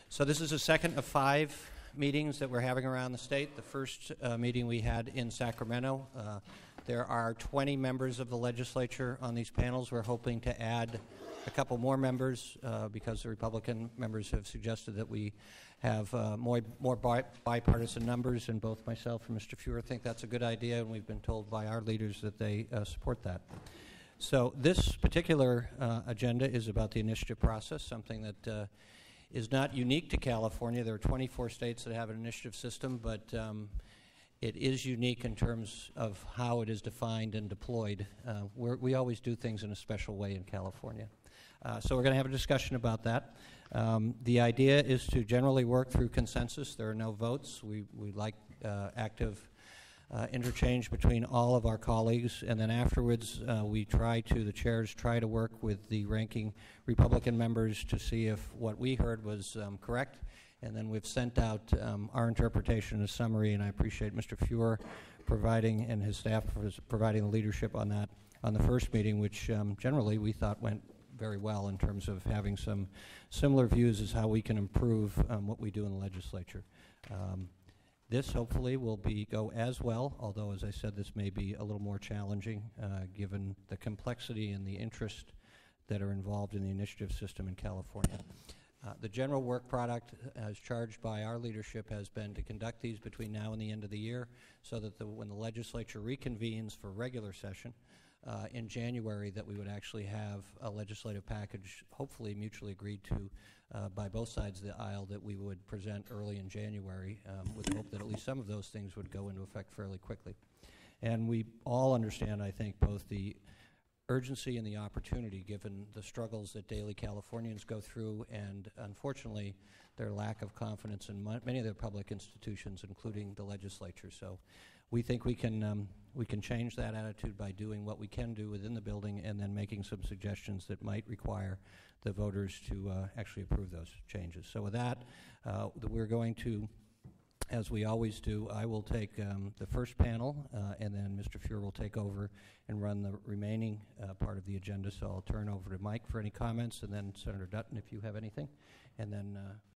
So this is the second of 5 meetings that we're having around the state. The first meeting we had in Sacramento. There are 20 members of the legislature on these panels. We're hoping to add a couple more members because the Republican members have suggested that we have more bipartisan numbers, and both myself and Mr. Fuhr think that's a good idea, and we've been told by our leaders that they support that. So this particular agenda is about the initiative process, something that is not unique to California. There are 24 states that have an initiative system, but it is unique in terms of how it is defined and deployed. We always do things in a special way in California. So we're going to have a discussion about that. The idea is to generally work through consensus. There are no votes. We like active interchange between all of our colleagues, and then afterwards the chairs try to work with the ranking Republican members to see if what we heard was correct, and then we've sent out our interpretation and summary, and I appreciate Mr. Fuhr providing and his staff providing the leadership on that on the first meeting, which generally we thought went very well in terms of having some similar views as how we can improve what we do in the legislature. This hopefully will go as well, although, as I said, this may be a little more challenging given the complexity and the interest that are involved in the initiative system in California. The general work product, as charged by our leadership, has been to conduct these between now and the end of the year so that when the legislature reconvenes for regular session in January, that we would actually have a legislative package, hopefully mutually agreed to by both sides of the aisle, that we would present early in January with the hope that at least some of those things would go into effect fairly quickly. And we all understand, I think, both the urgency and the opportunity given the struggles that daily Californians go through and, unfortunately, their lack of confidence in many of their public institutions, including the legislature. So we think we can change that attitude by doing what we can do within the building and then making some suggestions that might require the voters to actually approve those changes. So with that, we're going to, as we always do, I will take the first panel, and then Mr. Fuhr will take over and run the remaining part of the agenda. So I'll turn over to Mike for any comments, and then Senator Dutton if you have anything, and then